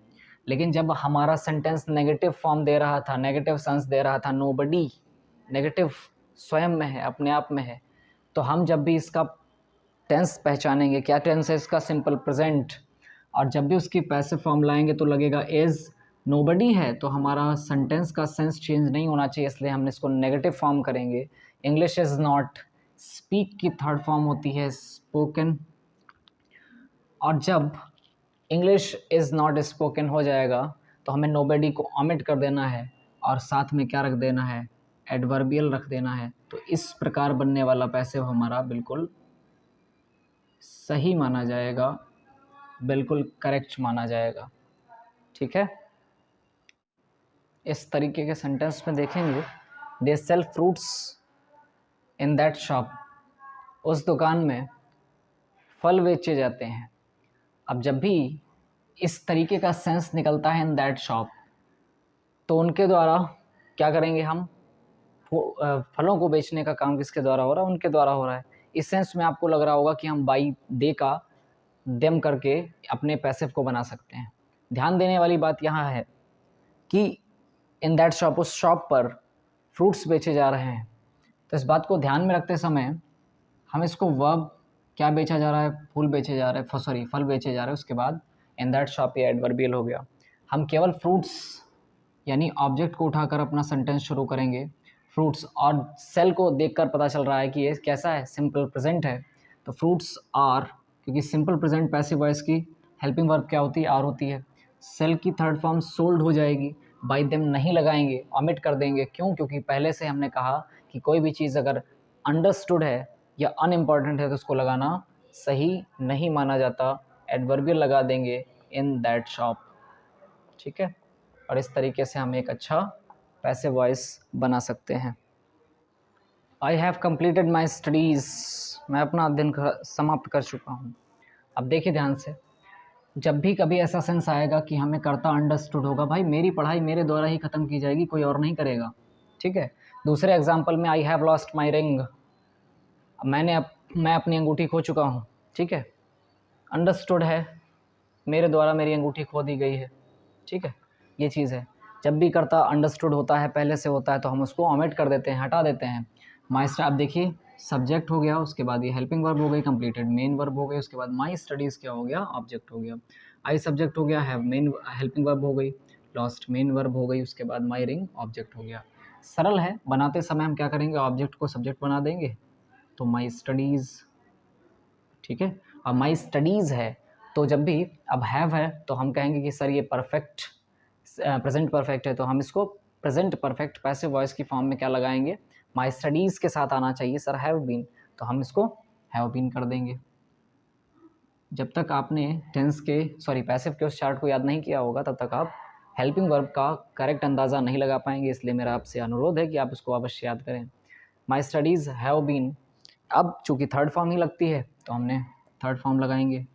लेकिन जब हमारा सेंटेंस नेगेटिव फॉर्म दे रहा था, नेगेटिव सेंस दे रहा था, नोबडी नेगेटिव स्वयं में है, अपने आप में है, तो हम जब भी इसका टेंस पहचानेंगे, क्या टेंस है इसका? Simple present. और जब भी उसकी पैसिव फॉर्म लाएंगे तो लगेगा इज, नोबडी है तो हमारा सेंटेंस का सेंस चेंज नहीं होना चाहिए, इसलिए हम इसको नेगेटिव फॉर्म करेंगे। इंग्लिश इज़ नॉट, स्पीक की थर्ड फॉर्म होती है स्पोकन, और जब इंग्लिश इज़ नॉट स्पोकन हो जाएगा तो हमें नोबडी को ओमिट कर देना है और साथ में क्या रख देना है? एडवर्बियल रख देना है। तो इस प्रकार बनने वाला पैसिव हमारा बिल्कुल सही माना जाएगा, बिल्कुल करेक्ट माना जाएगा, ठीक है? इस तरीके के सेंटेंस में देखेंगे, they sell fruits in that shop, उस दुकान में फल बेचे जाते हैं। अब जब भी इस तरीके का सेंस निकलता है इन दैट शॉप, तो उनके द्वारा क्या करेंगे हम? फलों को बेचने का काम किसके द्वारा हो रहा है? उनके द्वारा हो रहा है। इस सेंस में आपको लग रहा होगा कि हम बाई दे का देम करके अपने पैसिव को बना सकते हैं। ध्यान देने वाली बात यहाँ है कि इन दैट शॉप, उस शॉप पर फ्रूट्स बेचे जा रहे हैं। तो इस बात को ध्यान में रखते समय हम इसको वर्ब क्या बेचा जा रहा है? फूल बेचे जा रहे हैं, सॉरी फल बेचे जा रहे हैं। उसके बाद इन दैट शॉप ये एडवर्बियल हो गया। हम केवल फ्रूट्स यानी ऑब्जेक्ट को उठाकर अपना सेंटेंस शुरू करेंगे। फ्रूट्स और सेल को देखकर पता चल रहा है कि ये कैसा है? सिंपल प्रेजेंट है। तो फ्रूट्स आर, क्योंकि सिंपल प्रेजेंट पैसिव वॉइस की हेल्पिंग वर्ब क्या होती है? आर होती है। सेल की थर्ड फॉर्म सोल्ड हो जाएगी, बाई देम नहीं लगाएंगे, ओमिट कर देंगे। क्यों? क्योंकि पहले से हमने कहा कि कोई भी चीज़ अगर अंडरस्टूड है या अनइम्पॉर्टेंट है तो उसको लगाना सही नहीं माना जाता। एडवर्बियल लगा देंगे इन दैट शॉप, ठीक है? और इस तरीके से हम एक अच्छा पैसिव वॉइस बना सकते हैं। I have completed my studies, मैं अपना अध्ययन समाप्त कर चुका हूँ। अब देखिए ध्यान से, जब भी कभी ऐसा सेंस आएगा कि हमें कर्ता अंडरस्टूड होगा, भाई मेरी पढ़ाई मेरे द्वारा ही ख़त्म की जाएगी, कोई और नहीं करेगा, ठीक है? दूसरे एग्जाम्पल में I have lost my ring, मैं अपनी अंगूठी खो चुका हूँ, ठीक है? अंडरस्टूड है, मेरे द्वारा मेरी अंगूठी खो दी गई है, ठीक है? ये चीज़ है। जब भी कर्ता अंडरस्टूड होता है, पहले से होता है, तो हम उसको ओमिट कर देते हैं, हटा देते हैं। माई स्टडी, अब देखिए सब्जेक्ट हो गया, उसके बाद ये हेल्पिंग वर्ब हो गई, कंप्लीटेड मेन वर्ब हो गई, उसके बाद माई स्टडीज़ क्या हो गया? ऑब्जेक्ट हो गया। आई सब्जेक्ट हो गया, हैव मेन हेल्पिंग वर्ब हो गई, लॉस्ट मेन वर्ब हो गई, उसके बाद माई रिंग ऑब्जेक्ट हो गया। सरल है, बनाते समय हम क्या करेंगे? ऑब्जेक्ट को सब्जेक्ट बना देंगे, तो माई स्टडीज़, ठीक है? अब माई स्टडीज़ है तो जब भी अब हैव है तो हम कहेंगे कि सर ये प्रेजेंट परफेक्ट है, तो हम इसको प्रेजेंट परफेक्ट पैसिव वॉइस की फॉर्म में क्या लगाएंगे? माई स्टडीज़ के साथ आना चाहिए सर हैव बीन, तो हम इसको हैव बीन कर देंगे। जब तक आपने टेंस के पैसिव के उस चार्ट को याद नहीं किया होगा तब तक आप हेल्पिंग वर्ब का करेक्ट अंदाज़ा नहीं लगा पाएंगे, इसलिए मेरा आपसे अनुरोध है कि आप इसको अवश्य याद करें। माई स्टडीज़ हैव बीन, अब चूंकि थर्ड फॉर्म ही लगती है तो हमने थर्ड फॉर्म लगाएंगे,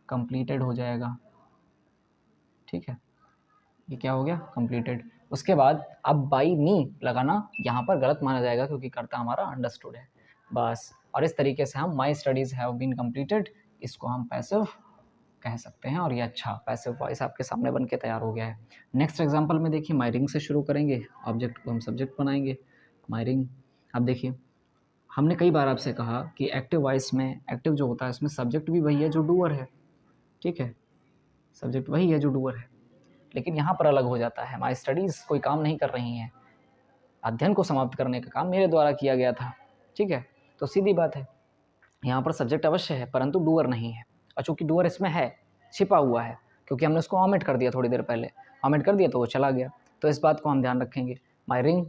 कंप्लीटेड हो जाएगा। ठीक है, ये क्या हो गया, कंप्लीटेड। उसके बाद अब बाई मी लगाना यहाँ पर गलत माना जाएगा क्योंकि कर्ता हमारा अंडरस्टूड है, बस। और इस तरीके से हम my studies have been completed, इसको हम पैसिव कह सकते हैं और ये अच्छा पैसिव वॉइस आपके सामने बन के तैयार हो गया है। नेक्स्ट एग्जांपल में देखिए, माई रिंग से शुरू करेंगे, ऑब्जेक्ट को हम सब्जेक्ट बनाएंगे, माई रिंग। अब देखिए, हमने कई बार आपसे कहा कि एक्टिव वॉइस में एक्टिव जो होता है इसमें सब्जेक्ट भी वही है जो डूअर है, ठीक है, सब्जेक्ट वही है जो डूअर है, लेकिन यहाँ पर अलग हो जाता है। माई स्टडीज़ कोई काम नहीं कर रही हैं, अध्ययन को समाप्त करने का काम मेरे द्वारा किया गया था, ठीक है। तो सीधी बात है, यहाँ पर सब्जेक्ट अवश्य है परंतु डूअर नहीं है, और चूँकि डूअर इसमें है, छिपा हुआ है, क्योंकि हमने उसको ऑमिट कर दिया थोड़ी देर पहले, ऑमिट कर दिया तो वो चला गया, तो इस बात को हम ध्यान रखेंगे। माई रिंग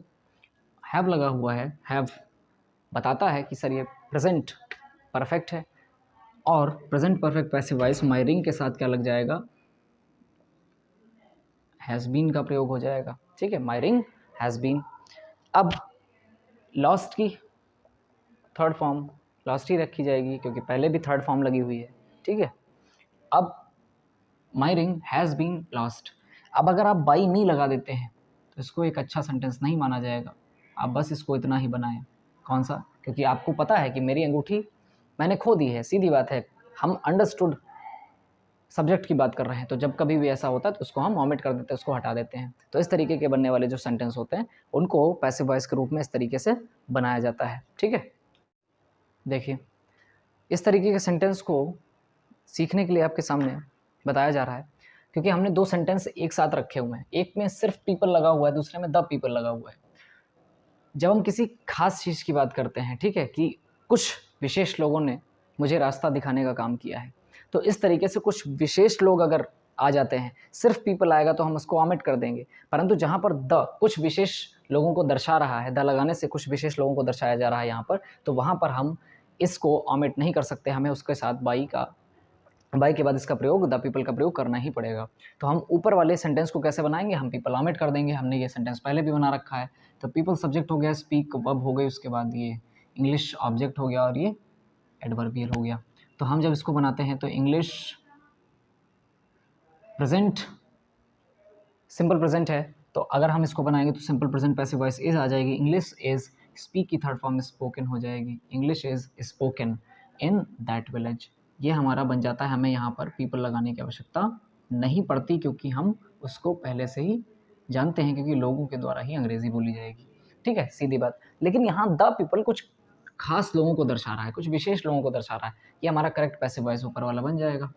हैव लगा हुआ है, हैव बताता है कि सर ये प्रेजेंट परफेक्ट है, और प्रेजेंट परफेक्ट पैसिव वॉइस माई रिंग के साथ क्या लग जाएगा, हैज़ बीन का प्रयोग हो जाएगा, ठीक है, माई रिंग हैज़ बीन। अब लॉस्ट की थर्ड फॉर्म लॉस्ट ही रखी जाएगी क्योंकि पहले भी थर्ड फॉर्म लगी हुई है, ठीक है। अब माई रिंग हैज़ बीन लॉस्ट, अब अगर आप बाई मी लगा देते हैं तो इसको एक अच्छा सेंटेंस नहीं माना जाएगा, आप बस इसको इतना ही बनाएं। कौन सा, क्योंकि आपको पता है कि मेरी अंगूठी मैंने खो दी है, सीधी बात है, हम अंडरस्टूड सब्जेक्ट की बात कर रहे हैं, तो जब कभी भी ऐसा होता है तो उसको हम ऑमिट कर देते हैं, उसको हटा देते हैं। तो इस तरीके के बनने वाले जो सेंटेंस होते हैं उनको पैसिव वॉइस के रूप में इस तरीके से बनाया जाता है, ठीक है। देखिए, इस तरीके के सेंटेंस को सीखने के लिए आपके सामने बताया जा रहा है क्योंकि हमने दो सेंटेंस एक साथ रखे हुए हैं, एक में सिर्फ पीपल लगा हुआ है, दूसरे में द पीपल लगा हुआ है। जब हम किसी खास चीज़ की बात करते हैं, ठीक है, कि कुछ विशेष लोगों ने मुझे रास्ता दिखाने का काम किया है, तो इस तरीके से कुछ विशेष लोग अगर आ जाते हैं, सिर्फ पीपल आएगा तो हम उसको ऑमिट कर देंगे, परंतु जहाँ पर द कुछ विशेष लोगों को दर्शा रहा है, द लगाने से कुछ विशेष लोगों को दर्शाया जा रहा है यहाँ पर, तो वहाँ पर हम इसको ऑमिट नहीं कर सकते, हमें उसके साथ बाई के बाद इसका प्रयोग द पीपल का प्रयोग करना ही पड़ेगा। तो हम ऊपर वाले सेंटेंस को कैसे बनाएंगे, हम पीपल ऑमिट कर देंगे, हमने ये सेंटेंस पहले भी बना रखा है। तो पीपल सब्जेक्ट हो गया, स्पीक वर्ब हो गई, उसके बाद ये इंग्लिश ऑब्जेक्ट हो गया और ये एडवर्बियल हो गया। तो हम जब इसको बनाते हैं तो इंग्लिश प्रेजेंट सिंपल प्रेजेंट है, तो अगर हम इसको बनाएंगे तो simple present passive voice is आ जाएगी, इंग्लिश इज, स्पीक की थर्ड फॉर्म स्पोकन हो जाएगी, English is spoken in that village. ये हमारा बन जाता है, हमें यहाँ पर पीपल लगाने की आवश्यकता नहीं पड़ती क्योंकि हम उसको पहले से ही जानते हैं, क्योंकि लोगों के द्वारा ही अंग्रेज़ी बोली जाएगी, ठीक है, सीधी बात। लेकिन यहाँ द पीपल कुछ खास लोगों को दर्शा रहा है, कुछ विशेष लोगों को दर्शा रहा है, ये हमारा करेक्ट पैसिव वॉइस ऊपर वाला बन जाएगा।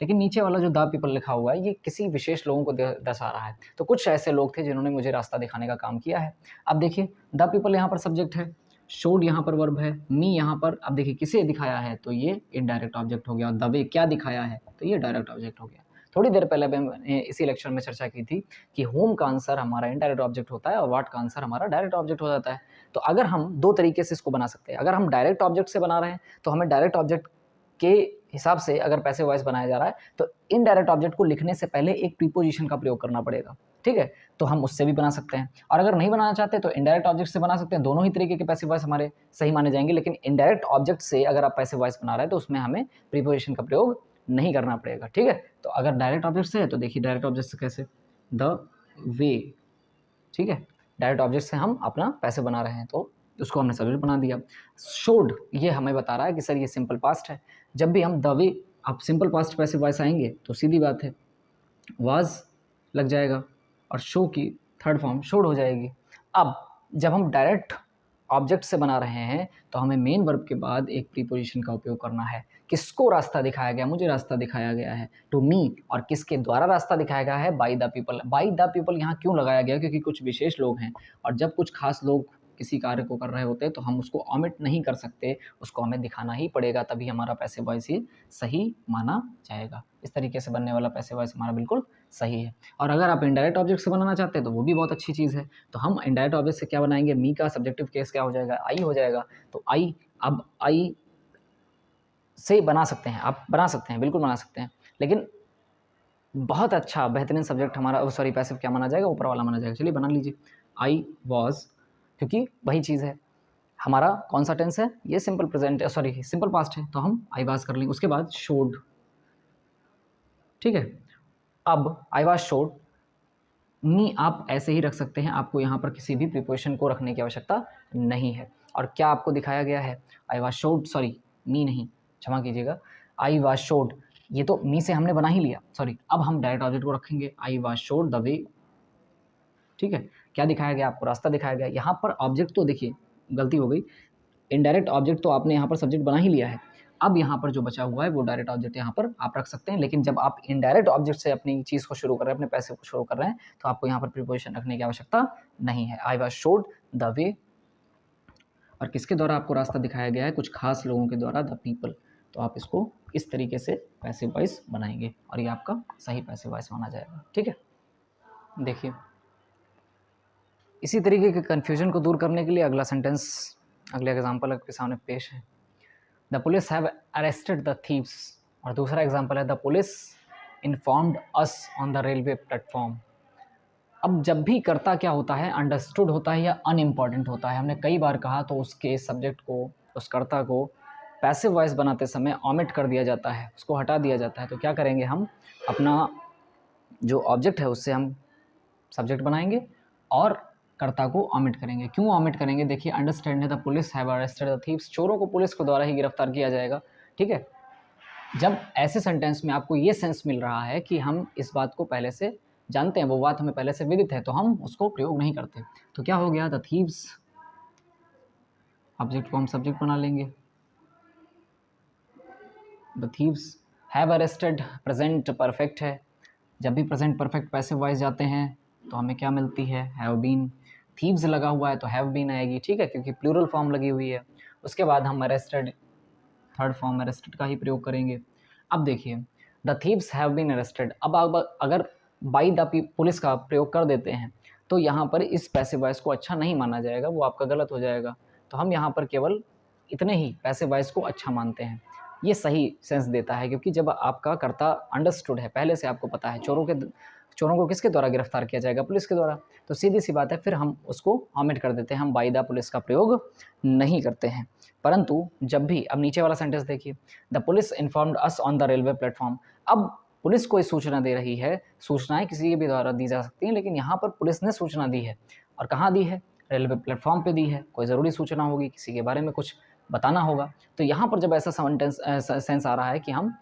लेकिन नीचे वाला जो द पीपल लिखा हुआ है ये किसी विशेष लोगों को दर्शा रहा है, तो कुछ ऐसे लोग थे जिन्होंने मुझे रास्ता दिखाने का काम किया है। अब देखिए, द पीपल यहाँ पर सब्जेक्ट है, शोड यहाँ पर वर्ब है, मी यहाँ पर, अब देखिए किसे दिखाया है तो ये इनडायरेक्ट ऑब्जेक्ट हो गया, और द वे क्या दिखाया है तो ये डायरेक्ट ऑब्जेक्ट हो गया। थोड़ी देर पहले मैंने इसी लेक्चर में चर्चा की थी कि होम का आंसर हमारा इनडायरेक्ट ऑब्जेक्ट होता है और व्हाट का आंसर हमारा डायरेक्ट ऑब्जेक्ट हो जाता है। तो अगर हम दो तरीके से इसको बना सकते हैं, अगर हम डायरेक्ट ऑब्जेक्ट से बना रहे हैं तो हमें डायरेक्ट ऑब्जेक्ट के हिसाब से अगर पैसिव वॉइस बनाया जा रहा है तो इनडायरेक्ट ऑब्जेक्ट को लिखने से पहले एक प्रीपोजिशन का प्रयोग करना पड़ेगा, ठीक है, तो हम उससे भी बना सकते हैं। और अगर नहीं बनाना चाहते तो इनडायरेक्ट ऑब्जेक्ट से बना सकते हैं, दोनों ही तरीके के पैसिव वॉइस हमारे सही माने जाएंगे। लेकिन इनडायरेक्ट ऑब्जेक्ट से अगर आप पैसिव वॉइस बना रहे हैं तो उसमें हमें प्रीपोजिशन का प्रयोग नहीं करना पड़ेगा, ठीक है। तो अगर डायरेक्ट ऑब्जेक्ट से है तो देखिए डायरेक्ट ऑब्जेक्ट से कैसे, द वे, ठीक है, डायरेक्ट ऑब्जेक्ट से हम अपना पैसिव बना रहे हैं तो उसको हमने सब्जेक्ट बना दिया। शोड ये हमें बता रहा है कि सर ये सिंपल पास्ट है, जब भी हम द वे अब सिंपल पास्ट पैसिव वॉइस आएंगे तो सीधी बात है वाज लग जाएगा और शो की थर्ड फॉर्म शोड हो जाएगी। अब जब हम डायरेक्ट ऑब्जेक्ट से बना रहे हैं तो हमें मेन वर्ब के बाद एक प्रीपोजिशन का उपयोग करना है। किसको रास्ता दिखाया गया, मुझे रास्ता दिखाया गया है, टू मी, और किसके द्वारा रास्ता दिखाया गया है, by the people. By the people यहाँ क्यों लगाया गया, क्योंकि कुछ विशेष लोग हैं और जब कुछ खास लोग किसी कार्य को कर रहे होते हैं तो हम उसको ऑमिट नहीं कर सकते, उसको हमें दिखाना ही पड़ेगा, तभी हमारा पैसिव वॉइस ही सही माना जाएगा। इस तरीके से बनने वाला पैसिव वॉइस हमारा बिल्कुल सही है। और अगर आप इनडायरेक्ट ऑब्जेक्ट से बनाना चाहते हैं तो वो भी बहुत अच्छी चीज़ है। तो हम इनडायरेक्ट ऑब्जेक्ट से क्या बनाएंगे, मी का सब्जेक्टिव केस क्या हो जाएगा, आई हो जाएगा। तो आई, अब आई से बना सकते हैं, आप बना सकते हैं, बिल्कुल बना सकते हैं, लेकिन बहुत अच्छा बेहतरीन सब्जेक्ट हमारा सॉरी पैसिव क्या माना जाएगा, ऊपर वाला माना जाएगा। चलिए बना लीजिए, आई वॉज, क्योंकि वही चीज़ है। हमारा कौन सा टेंस है, ये simple present sorry simple past है, तो हम आई वाज कर लेंगे। उसके बाद शोड, ठीक है। अब आई वाज शोड, मी आप ऐसे ही रख सकते हैं, आपको यहाँ पर किसी भी प्रीपोजिशन को रखने की आवश्यकता नहीं है। और क्या आपको दिखाया गया है, आई वाज शोड, सॉरी मी नहीं, क्षमा कीजिएगा, आई वाज शोड, ये तो मी से हमने बना ही लिया, सॉरी। अब हम डायरेक्ट ऑब्जेक्ट को रखेंगे, I was showed the way, ठीक है। क्या दिखाया गया आपको, रास्ता दिखाया गया। यहाँ पर ऑब्जेक्ट तो देखिए गलती हो गई, इनडायरेक्ट ऑब्जेक्ट तो आपने यहाँ पर सब्जेक्ट बना ही लिया है। अब यहाँ पर जो बचा हुआ है वो डायरेक्ट ऑब्जेक्ट यहाँ पर आप रख सकते हैं, लेकिन जब आप इनडायरेक्ट ऑब्जेक्ट से अपनी चीज़ को शुरू कर रहे हैं, अपने पैसे को शुरू कर रहे हैं, तो आपको यहाँ पर प्रीपोजिशन रखने की आवश्यकता नहीं है। I was showed the way, और किसके द्वारा आपको रास्ता दिखाया गया है, कुछ खास लोगों के द्वारा, द पीपल। तो आप इसको इस तरीके से पैसिव वॉइस बनाएंगे और ये आपका सही पैसिव वॉइस माना जाएगा, ठीक है। देखिए इसी तरीके के कन्फ्यूजन को दूर करने के लिए अगला सेंटेंस, अगले एग्जाम्पल आपके सामने पेश है। The police have arrested the thieves, और दूसरा एग्जाम्पल है the police informed us on the railway platform. अब जब भी कर्ता क्या होता है, अंडरस्टूड होता है या अनइम्पॉर्टेंट होता है, हमने कई बार कहा, तो उसके सब्जेक्ट को, उस कर्ता को पैसिव वॉइस बनाते समय ऑमिट कर दिया जाता है, उसको हटा दिया जाता है। तो क्या करेंगे, हम अपना जो ऑब्जेक्ट है उससे हम सब्जेक्ट बनाएंगे और कर्ता को ऑमिट करेंगे। क्यों ऑमिट करेंगे, देखिए अंडरस्टैंड है the police have arrested the thieves, चोरों को पुलिस के द्वारा ही गिरफ्तार किया जाएगा, ठीक है। जब ऐसे सेंटेंस में आपको ये सेंस मिल रहा है कि हम इस बात को पहले से जानते हैं, वो बात हमें पहले से विदित है, तो हम उसको प्रयोग नहीं करते। तो क्या हो गया, द थीव्स, ऑब्जेक्ट को हम सब्जेक्ट बना लेंगे, the thieves have arrested, present perfect है, जब भी प्रेजेंट परफेक्ट पैसिव वॉइस जाते हैं तो हमें क्या मिलती है, हैव बीन। थीव्स लगा हुआ है तो हैव बीन आएगी, ठीक है, क्योंकि प्लूरल फॉर्म लगी हुई है। उसके बाद हम अरेस्टेड, थर्ड फॉर्म अरेस्टेड का ही प्रयोग करेंगे। अब देखिए the thieves have been arrested, अब अगर बाई द पुलिस का प्रयोग कर देते हैं तो यहाँ पर इस पैसिव वॉइस को अच्छा नहीं माना जाएगा, वो आपका गलत हो जाएगा। तो हम यहाँ पर केवल इतने ही पैसिव वॉइस को अच्छा मानते हैं, ये सही सेंस देता है, क्योंकि जब आपका कर्ता अंडरस्टूड है, पहले से आपको पता है चोरों को किसके द्वारा गिरफ्तार किया जाएगा, पुलिस के द्वारा, तो सीधी सी बात है, फिर हम उसको ऑमिट कर देते हैं, हम बाई द पुलिस का प्रयोग नहीं करते हैं। परंतु जब भी, अब नीचे वाला सेंटेंस देखिए, the police informed us on the railway platform, अब पुलिस कोई सूचना दे रही है, सूचनाएं किसी के भी द्वारा दी जा सकती हैं, लेकिन यहाँ पर पुलिस ने सूचना दी है, और कहाँ दी है, रेलवे प्लेटफॉर्म पे दी है, कोई ज़रूरी सूचना होगी, किसी के बारे में कुछ बताना होगा। तो यहाँ पर जब ऐसा सेंस आ रहा है कि हम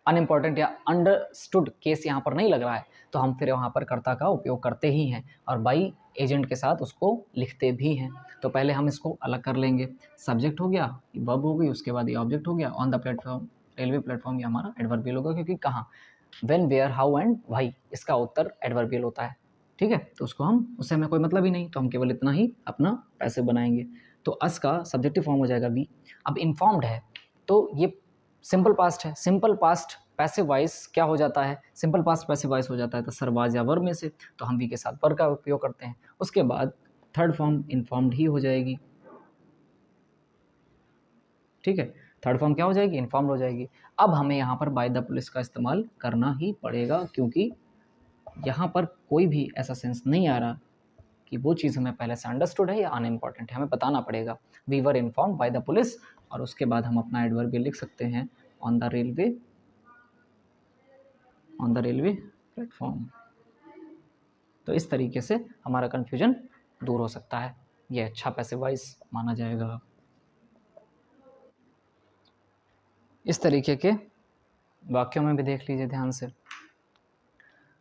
अनइम्पॉर्टेंट या अंडरस्टूड केस यहाँ पर नहीं लग रहा है, तो हम फिर वहाँ पर कर्ता का उपयोग करते ही हैं और बाई एजेंट के साथ उसको लिखते भी हैं। तो पहले हम इसको अलग कर लेंगे, सब्जेक्ट हो गया, वर्ब हो गई, उसके बाद ये ऑब्जेक्ट हो गया, on the platform, railway platform, ये हमारा एडवर्बियल होगा, क्योंकि कहाँ, when, where, how and why, इसका उत्तर एडवर्बियल होता है, ठीक है। तो उसको हम, उससे हमें कोई मतलब ही नहीं, तो हम केवल इतना ही अपना पैसिव बनाएंगे। तो अस का सब्जेक्टिव फॉर्म हो जाएगा वी। अब इन्फॉर्म्ड है तो ये सिंपल पास्ट है, सिंपल पास्ट पैसिव वॉइस क्या हो जाता है, सिंपल पास्ट पैसिव वॉइस हो जाता है तो सरवाज या वर्ब में से, तो हम वी के साथ वर्ब का उपयोग करते हैं। उसके बाद थर्ड फॉर्म इन्फॉर्म्ड ही हो जाएगी, ठीक है, थर्ड फॉर्म क्या हो जाएगी, इन्फॉर्म्ड हो जाएगी। अब हमें यहाँ पर बाय द पुलिस का इस्तेमाल करना ही पड़ेगा, क्योंकि यहाँ पर कोई भी ऐसा सेंस नहीं आ रहा कि वो चीज़ हमें पहले से अंडरस्टूड है या अनइम्पॉर्टेंट है, हमें बताना पड़ेगा, we were informed by the police, और उसके बाद हम अपना एडवर्ब लिख सकते हैं ऑन द रेलवे प्लेटफॉर्म। तो इस तरीके से हमारा कन्फ्यूजन दूर हो सकता है, ये अच्छा पैसिव वॉइस माना जाएगा। इस तरीके के वाक्यों में भी देख लीजिए ध्यान से,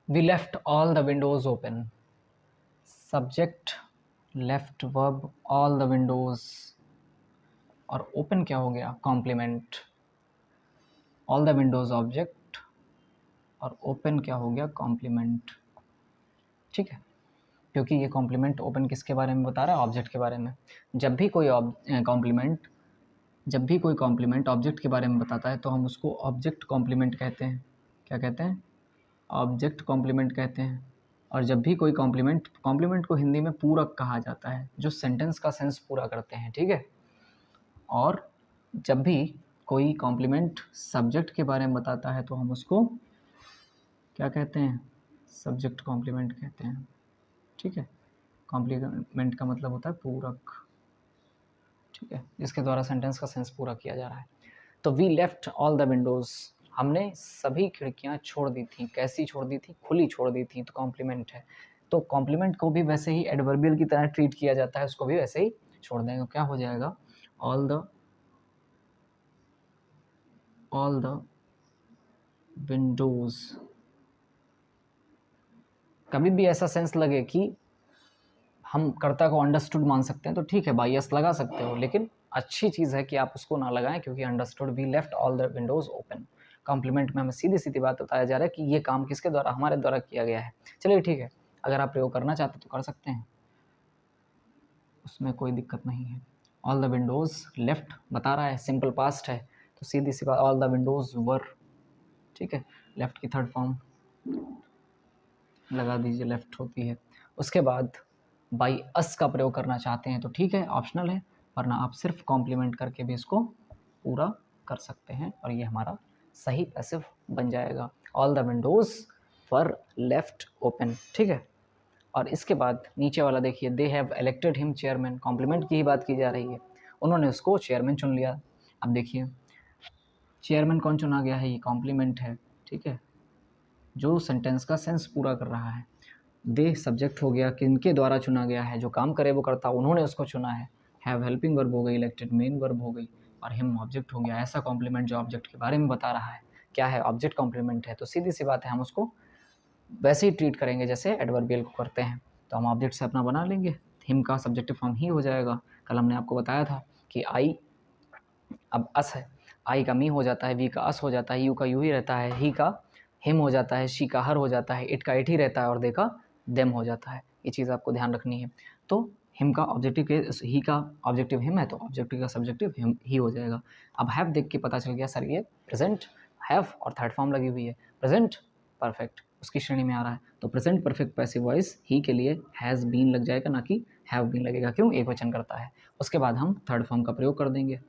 we left all the windows open, subject, left verb, all the windows, और ओपन क्या हो गया, complement, all the windows object और ओपन क्या हो गया, कॉम्प्लीमेंट, ठीक है, क्योंकि ये कॉम्प्लीमेंट ओपन किसके बारे में बता रहा है, ऑब्जेक्ट के बारे में। जब भी कोई कॉम्प्लीमेंट ऑब्जेक्ट के बारे में बताता है तो हम उसको ऑब्जेक्ट कॉम्प्लीमेंट कहते हैं, क्या कहते हैं, ऑब्जेक्ट कॉम्प्लीमेंट कहते हैं। और जब भी कोई कॉम्प्लीमेंट को हिंदी में पूरक कहा जाता है, जो सेंटेंस का सेंस पूरा करते हैं, ठीक है। और जब भी कोई कॉम्प्लीमेंट सब्जेक्ट के बारे में बताता है तो हम उसको क्या कहते हैं, सब्जेक्ट कॉम्प्लीमेंट कहते हैं, ठीक है। कॉम्प्लीमेंट का मतलब होता है पूरक, ठीक है, जिसके द्वारा सेंटेंस का सेंस पूरा किया जा रहा है। तो we left all the windows, हमने सभी खिड़कियां छोड़ दी थी। कैसी छोड़ दी थी, खुली छोड़ दी थी, तो कॉम्प्लीमेंट है। तो कॉम्प्लीमेंट को भी वैसे ही एडवर्बियल की तरह ट्रीट किया जाता है, उसको भी वैसे ही छोड़ देंगे। क्या हो जाएगा, ऑल द विंडोज़। कभी भी ऐसा सेंस लगे कि हम कर्ता को अंडरस्टूड मान सकते हैं तो ठीक है, बाई एस लगा सकते हो, लेकिन अच्छी चीज़ है कि आप उसको ना लगाएं, क्योंकि understood, we left all the windows open. Complement में हमें सीधी सीधी बात बताया जा रहा है कि ये काम किसके द्वारा, हमारे द्वारा किया गया है। चलिए ठीक है, अगर आप प्रयोग करना चाहते तो कर सकते हैं, उसमें कोई दिक्कत नहीं है। ऑल द विंडोज़ लेफ्ट बता रहा है, सिंपल पास्ट है, तो सीधी सी बात, ऑल द विंडोज़ वर, ठीक है। लेफ्ट की थर्ड फॉर्म लगा दीजिए, लेफ्ट होती है। उसके बाद बाई अस का प्रयोग करना चाहते हैं तो ठीक है, ऑप्शनल है, वरना आप सिर्फ कॉम्प्लीमेंट करके भी इसको पूरा कर सकते हैं और ये हमारा सही पैसिव बन जाएगा। All the windows were left open, ठीक है। और इसके बाद नीचे वाला देखिए, they have elected him chairman, complement की ही बात की जा रही है, उन्होंने उसको चेयरमैन चुन लिया। अब देखिए चेयरमैन कौन चुना गया है, ये कॉम्प्लीमेंट है, ठीक है, जो सेंटेंस का सेंस पूरा कर रहा है। दे सब्जेक्ट हो गया, किनके द्वारा चुना गया है, जो काम करे वो करता, उन्होंने उसको चुना है। हैव हेल्पिंग वर्ब हो गई, इलेक्टेड मेन वर्ब हो गई, और हिम ऑब्जेक्ट हो गया। ऐसा कॉम्प्लीमेंट जो ऑब्जेक्ट के बारे में बता रहा है, क्या है, ऑब्जेक्ट कॉम्प्लीमेंट है, तो सीधी सी बात है, हम उसको वैसे ही ट्रीट करेंगे जैसे एडवर्बियल को करते हैं। तो हम ऑब्जेक्ट से अपना बना लेंगे, हिम का सब्जेक्टिव फॉर्म ही हो जाएगा। कल हमने आपको बताया था कि आई अब अस है, आई का मी हो जाता है, वी का अस हो जाता है, यू का यू ही रहता है, ही का हिम हो जाता है, शी का हर हो जाता है, इट का इट ही रहता है, और दे का देम हो जाता है। ये चीज़ आपको ध्यान रखनी है। तो हिम का ऑब्जेक्टिव के, ही का ऑब्जेक्टिव हिम है, तो ऑब्जेक्टिव का सब्जेक्टिव हिम ही हो जाएगा। अब हैव देख के पता चल गया सर ये प्रेजेंट हैव और थर्ड फॉर्म लगी हुई है, प्रेजेंट परफेक्ट उसकी श्रेणी में आ रहा है, तो प्रेजेंट परफेक्ट पैसिव वॉइस ही के लिए हैज़ बीन लग जाएगा, ना कि हैव बीन लगेगा। क्यों, एक वचन करता है। उसके बाद हम थर्ड फॉर्म का प्रयोग कर देंगे,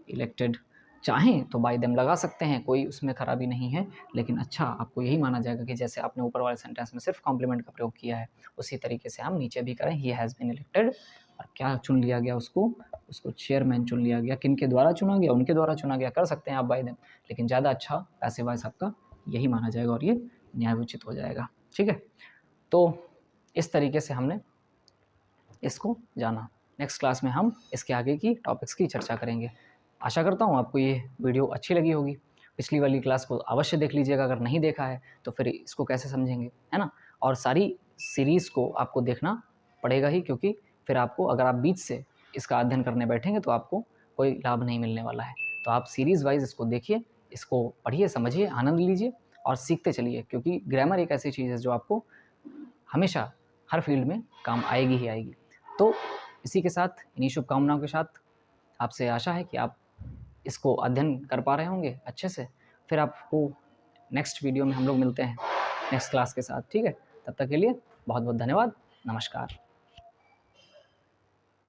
इलेक्टेड। चाहें तो बाय देम लगा सकते हैं, कोई उसमें खराबी नहीं है, लेकिन अच्छा आपको यही माना जाएगा कि जैसे आपने ऊपर वाले सेंटेंस में सिर्फ कॉम्प्लीमेंट का प्रयोग किया है, उसी तरीके से हम नीचे भी करें। ही हैज़ बीन इलेक्टेड, और क्या चुन लिया गया, उसको चेयरमैन चुन लिया गया। किन के द्वारा चुना गया, उनके द्वारा चुना गया, कर सकते हैं आप बाय देम, लेकिन ज़्यादा अच्छा पैसिव वॉइस आपका यही माना जाएगा और ये न्यायोचित हो जाएगा, ठीक है। तो इस तरीके से हमने इसको जाना। नेक्स्ट क्लास में हम इसके आगे की टॉपिक्स की चर्चा करेंगे। आशा करता हूँ आपको ये वीडियो अच्छी लगी होगी। पिछली वाली क्लास को अवश्य देख लीजिएगा, अगर नहीं देखा है तो फिर इसको कैसे समझेंगे, है ना। और सारी सीरीज़ को आपको देखना पड़ेगा ही, क्योंकि फिर आपको, अगर आप बीच से इसका अध्ययन करने बैठेंगे तो आपको कोई लाभ नहीं मिलने वाला है। तो आप सीरीज़ वाइज इसको देखिए, इसको पढ़िए, समझिए, आनंद लीजिए और सीखते चलिए, क्योंकि ग्रामर एक ऐसी चीज़ है जो आपको हमेशा हर फील्ड में काम आएगी ही आएगी। तो इसी के साथ, इन्हीं शुभकामनाओं के साथ आपसे आशा है कि आप इसको अध्ययन कर पा रहे होंगे अच्छे से। फिर आपको नेक्स्ट वीडियो में हम लोग मिलते हैं नेक्स्ट क्लास के साथ, ठीक है। तब तक के लिए बहुत बहुत धन्यवाद, नमस्कार।